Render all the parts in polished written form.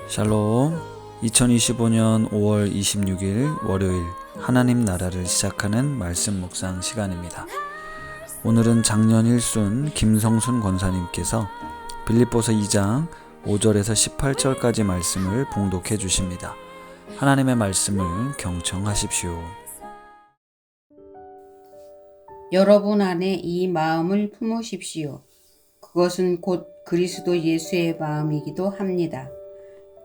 샬롬. 2025년 5월 26일 월요일 하나님 나라를 시작하는 말씀 묵상 시간입니다. 오늘은 작년 1순 김성순 권사님께서 빌립보서 2장 5절에서 18절까지 말씀을 봉독해 주십니다. 하나님의 말씀을 경청하십시오. 여러분 안에 이 마음을 품으십시오. 그것은 곧 그리스도 예수의 마음이기도 합니다.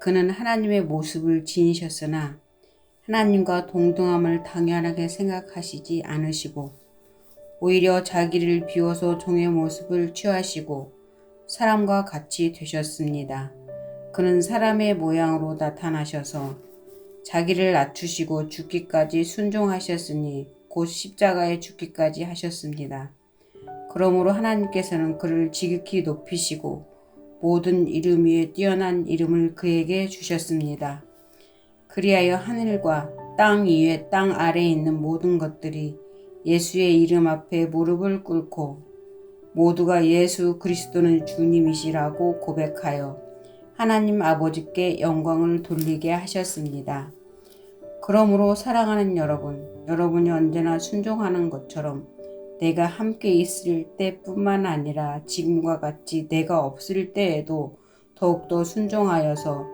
그는 하나님의 모습을 지니셨으나 하나님과 동등함을 당연하게 생각하시지 않으시고 오히려 자기를 비워서 종의 모습을 취하시고 사람과 같이 되셨습니다. 그는 사람의 모양으로 나타나셔서 자기를 낮추시고 죽기까지 순종하셨으니 곧 십자가에 죽기까지 하셨습니다. 그러므로 하나님께서는 그를 지극히 높이시고 모든 이름 위에 뛰어난 이름을 그에게 주셨습니다. 그리하여 하늘과 땅 위에 땅 아래에 있는 모든 것들이 예수의 이름 앞에 무릎을 꿇고 모두가 예수 그리스도는 주님이시라고 고백하여 하나님 아버지께 영광을 돌리게 하셨습니다. 그러므로 사랑하는 여러분이 언제나 순종하는 것처럼 내가 함께 있을 때뿐만 아니라 지금과 같이 내가 없을 때에도 더욱더 순종하여서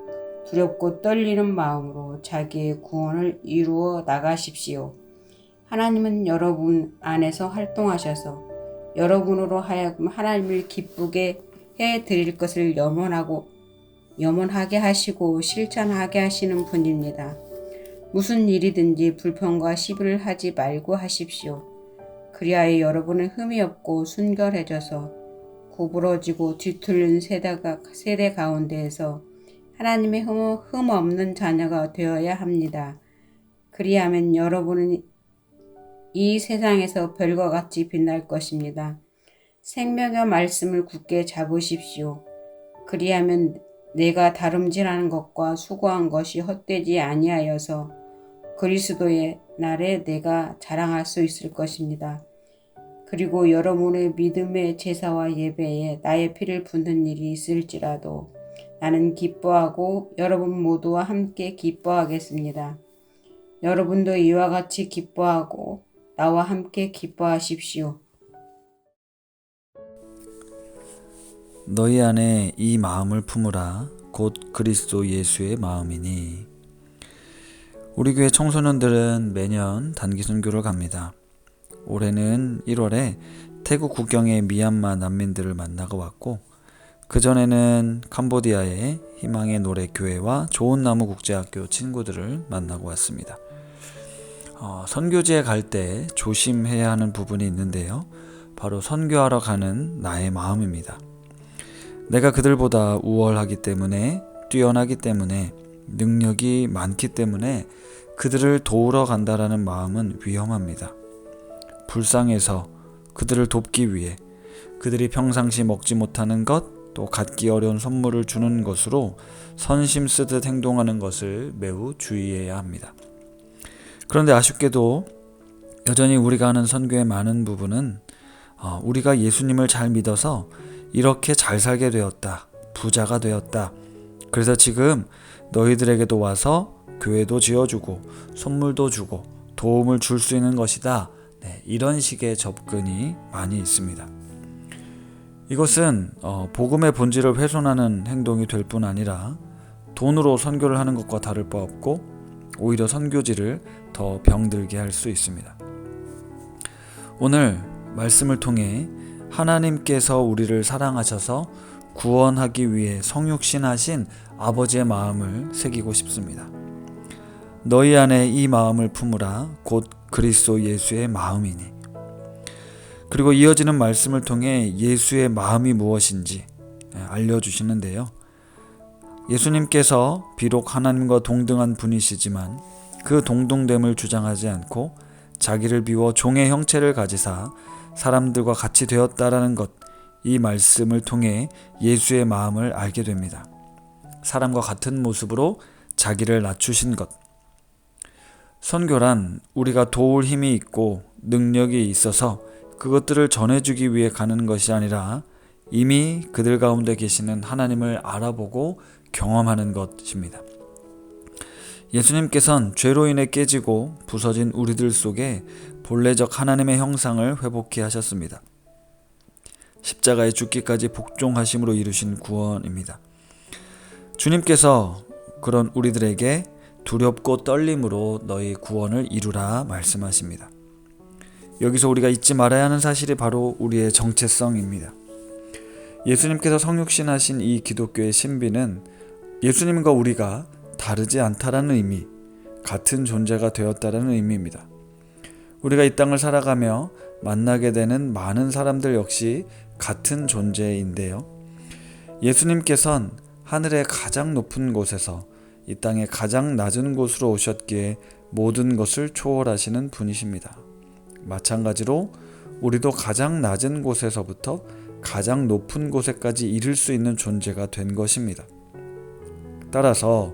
두렵고 떨리는 마음으로 자기의 구원을 이루어 나가십시오. 하나님은 여러분 안에서 활동하셔서 여러분으로 하여금 하나님을 기쁘게 해드릴 것을 염원하게 하시고 실천하게 하시는 분입니다. 무슨 일이든지 불평과 시비를 하지 말고 하십시오. 그리하여 여러분은 흠이 없고 순결해져서 구부러지고 뒤틀린 세대 가운데에서 하나님의 흠 없는 자녀가 되어야 합니다. 그리하면 여러분은 이 세상에서 별과 같이 빛날 것입니다. 생명의 말씀을 굳게 잡으십시오. 그리하면 내가 다름질하는 것과 수고한 것이 헛되지 아니하여서 그리스도의 날에 내가 자랑할 수 있을 것입니다. 그리고 여러분의 믿음의 제사와 예배에 나의 피를 붓는 일이 있을지라도 나는 기뻐하고 여러분 모두와 함께 기뻐하겠습니다. 여러분도 이와 같이 기뻐하고 나와 함께 기뻐하십시오. 너희 안에 이 마음을 품으라. 곧 그리스도 예수의 마음이니. 우리 교회 청소년들은 매년 단기 선교를 갑니다. 올해는 1월에 태국 국경의 미얀마 난민들을 만나고 왔고, 그전에는 캄보디아의 희망의 노래 교회와 좋은 나무 국제학교 친구들을 만나고 왔습니다. 선교지에 갈 때 조심해야 하는 부분이 있는데요. 바로 선교하러 가는 나의 마음입니다. 내가 그들보다 우월하기 때문에, 뛰어나기 때문에, 능력이 많기 때문에 그들을 도우러 간다라는 마음은 위험합니다. 불쌍해서 그들을 돕기 위해 그들이 평상시 먹지 못하는 것, 또 갖기 어려운 선물을 주는 것으로 선심 쓰듯 행동하는 것을 매우 주의해야 합니다. 그런데 아쉽게도 여전히 우리가 하는 선교의 많은 부분은 우리가 예수님을 잘 믿어서 이렇게 잘 살게 되었다, 부자가 되었다, 그래서 지금 너희들에게도 와서 교회도 지어주고 선물도 주고 도움을 줄 수 있는 것이다. 이런 식의 접근이 많이 있습니다. 이것은 복음의 본질을 훼손하는 행동이 될 뿐 아니라 돈으로 선교를 하는 것과 다를 바 없고 오히려 선교지를 더 병들게 할 수 있습니다. 오늘 말씀을 통해 하나님께서 우리를 사랑하셔서 구원하기 위해 성육신하신 아버지의 마음을 새기고 싶습니다. 너희 안에 이 마음을 품으라. 곧 그리스도 예수의 마음이니. 그리고 이어지는 말씀을 통해 예수의 마음이 무엇인지 알려주시는데요. 예수님께서 비록 하나님과 동등한 분이시지만 그 동등됨을 주장하지 않고 자기를 비워 종의 형체를 가지사 사람들과 같이 되었다라는 것, 이 말씀을 통해 예수의 마음을 알게 됩니다. 사람과 같은 모습으로 자기를 낮추신 것. 선교란 우리가 도울 힘이 있고 능력이 있어서 그것들을 전해주기 위해 가는 것이 아니라 이미 그들 가운데 계시는 하나님을 알아보고 경험하는 것입니다. 예수님께서는 죄로 인해 깨지고 부서진 우리들 속에 본래적 하나님의 형상을 회복케 하셨습니다. 십자가에 죽기까지 복종하심으로 이루신 구원입니다. 주님께서 그런 우리들에게 두렵고 떨림으로 너희 구원을 이루라 말씀하십니다. 여기서 우리가 잊지 말아야 하는 사실이 바로 우리의 정체성입니다. 예수님께서 성육신하신 이 기독교의 신비는 예수님과 우리가 다르지 않다라는 의미, 같은 존재가 되었다라는 의미입니다. 우리가 이 땅을 살아가며 만나게 되는 많은 사람들 역시 같은 존재인데요. 예수님께서는 하늘의 가장 높은 곳에서 이 땅의 가장 낮은 곳으로 오셨기에 모든 것을 초월하시는 분이십니다. 마찬가지로 우리도 가장 낮은 곳에서부터 가장 높은 곳에까지 이를 수 있는 존재가 된 것입니다. 따라서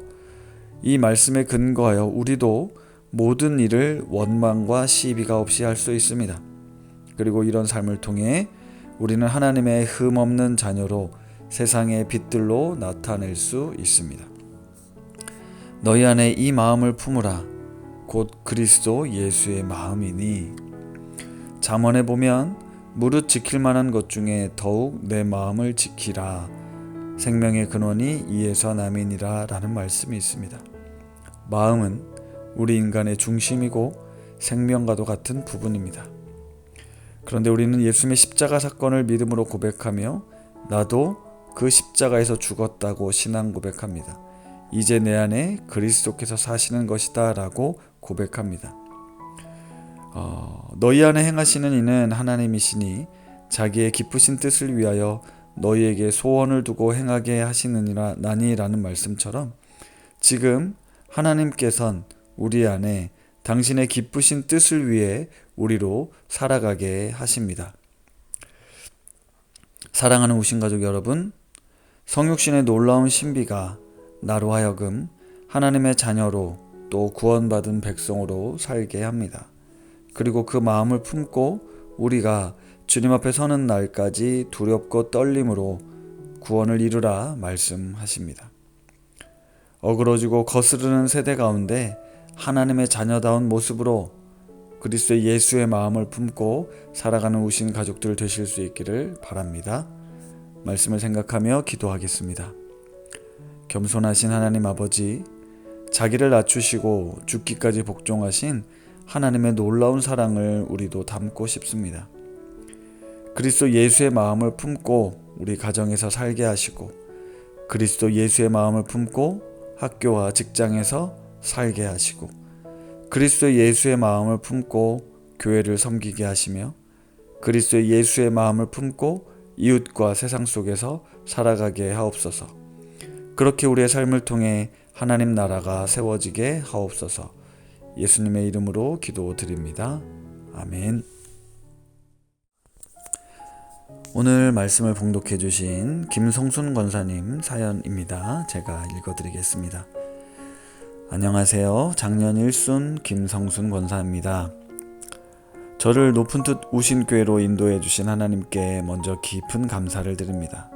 이 말씀에 근거하여 우리도 모든 일을 원망과 시비가 없이 할 수 있습니다. 그리고 이런 삶을 통해 우리는 하나님의 흠없는 자녀로 세상의 빛들로 나타낼 수 있습니다. 너희 안에 이 마음을 품으라. 곧 그리스도 예수의 마음이니. 잠언에 보면 무릇 지킬 만한 것 중에 더욱 내 마음을 지키라. 생명의 근원이 이에서 남이니라 라는 말씀이 있습니다. 마음은 우리 인간의 중심이고 생명과도 같은 부분입니다. 그런데 우리는 예수님의 십자가 사건을 믿음으로 고백하며 나도 그 십자가에서 죽었다고 신앙 고백합니다. 이제 내 안에 그리스도께서 사시는 것이다 라고 고백합니다. 너희 안에 행하시는 이는 하나님이시니 자기의 기쁘신 뜻을 위하여 너희에게 소원을 두고 행하게 하시느니라 나니라는 말씀처럼 지금 하나님께서는 우리 안에 당신의 기쁘신 뜻을 위해 우리로 살아가게 하십니다. 사랑하는 우신가족 여러분, 성육신의 놀라운 신비가 나로 하여금 하나님의 자녀로 또 구원받은 백성으로 살게 합니다. 그리고 그 마음을 품고 우리가 주님 앞에 서는 날까지 두렵고 떨림으로 구원을 이루라 말씀하십니다. 어그러지고 거스르는 세대 가운데 하나님의 자녀다운 모습으로 그리스도 예수의 마음을 품고 살아가는 우신 가족들 되실 수 있기를 바랍니다. 말씀을 생각하며 기도하겠습니다. 겸손하신 하나님 아버지, 자기를 낮추시고 죽기까지 복종하신 하나님의 놀라운 사랑을 우리도 담고 싶습니다. 그리스도 예수의 마음을 품고 우리 가정에서 살게 하시고 그리스도 예수의 마음을 품고 학교와 직장에서 살게 하시고 그리스도 예수의 마음을 품고 교회를 섬기게 하시며 그리스도 예수의 마음을 품고 이웃과 세상 속에서 살아가게 하옵소서. 그렇게 우리의 삶을 통해 하나님 나라가 세워지게 하옵소서. 예수님의 이름으로 기도드립니다. 아멘. 오늘 말씀을 봉독해 주신 김성순 권사님 사연입니다. 제가 읽어드리겠습니다. 안녕하세요. 작년 일순 김성순 권사입니다. 저를 높은 뜻 우신교회로 인도해 주신 하나님께 먼저 깊은 감사를 드립니다.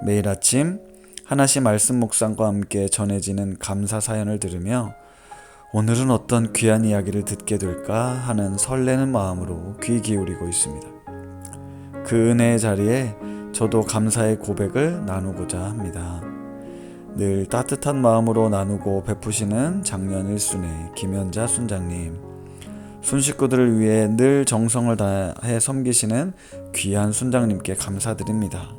매일 아침 하나씩 말씀 묵상과 함께 전해지는 감사 사연을 들으며 오늘은 어떤 귀한 이야기를 듣게 될까 하는 설레는 마음으로 귀 기울이고 있습니다. 그 은혜의 자리에 저도 감사의 고백을 나누고자 합니다. 늘 따뜻한 마음으로 나누고 베푸시는 작년 일순의 김연자 순장님, 순 식구들을 위해 늘 정성을 다해 섬기시는 귀한 순장님께 감사드립니다.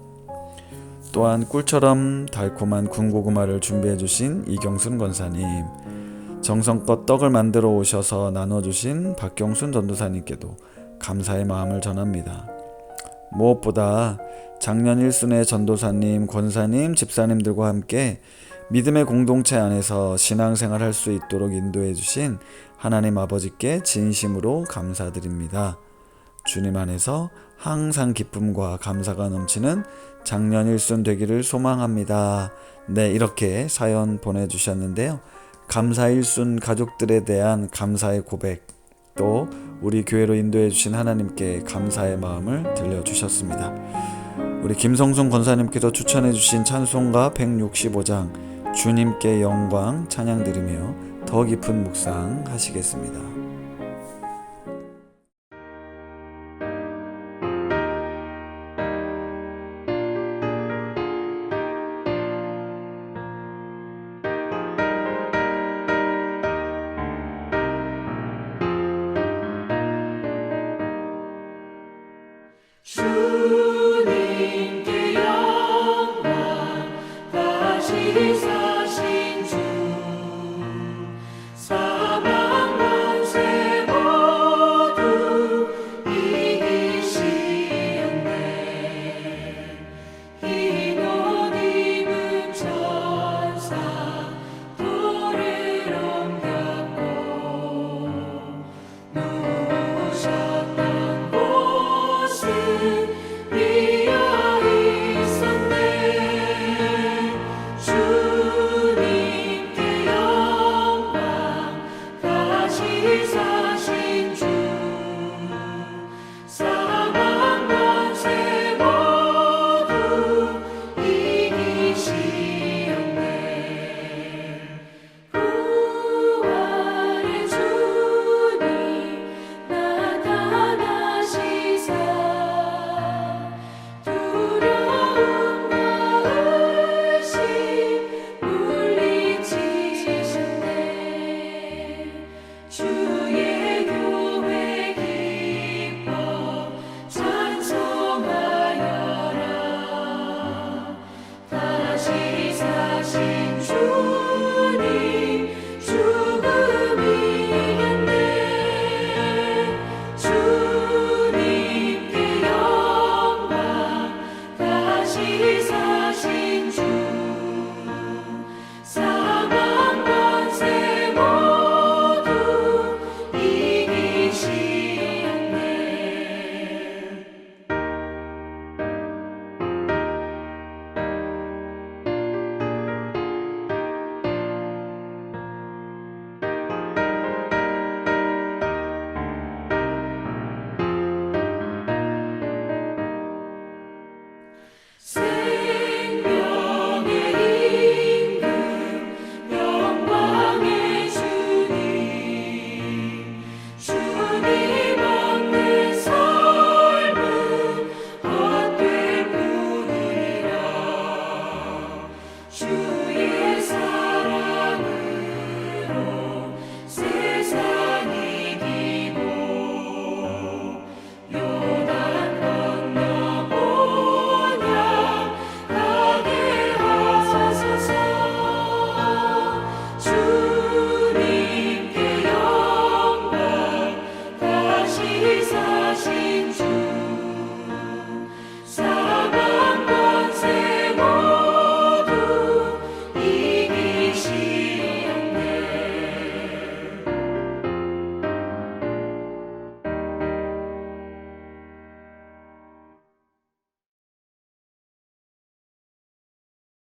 또한 꿀처럼 달콤한 군고구마를 준비해 주신 이경순 권사님, 정성껏 떡을 만들어 오셔서 나눠주신 박경순 전도사님께도 감사의 마음을 전합니다. 무엇보다 작년 일순의 전도사님, 권사님, 집사님들과 함께 믿음의 공동체 안에서 신앙생활 할 수 있도록 인도해 주신 하나님 아버지께 진심으로 감사드립니다. 주님 안에서 항상 기쁨과 감사가 넘치는 작년 일순 되기를 소망합니다. 네, 이렇게 사연 보내주셨는데요. 감사 일순 가족들에 대한 감사의 고백, 또 우리 교회로 인도해 주신 하나님께 감사의 마음을 들려주셨습니다. 우리 김성순 권사님께서 추천해 주신 찬송가 165장 주님께 영광 찬양 드리며 더 깊은 묵상 하시겠습니다. 주님께 영광 다시 사신 주 사망 권세 모두 이기시었네. 흰 옷 입은 천사 돌을 옮겼고 누우셨던 곳은 비어 있었네. 주님께 영광 다시 사신 주 사망 권세 모두 이기시었네. 부활의 주님 나타나시사 두려움과 의심 물리치셨네. 주의 교회 기뻐 찬송하여라. 다시 사신 주님 죽음 이겼네. 주님께 영광 다시 사신 주 사망 권세 모두 이기시었네. 생명의 임금 영광의 주님 주님 없는 삶은 헛될 뿐이라. 주의 사랑으로 세상 이기고 요단 건너 본향 가게 하소서. 주님께 영광 다시 사신 주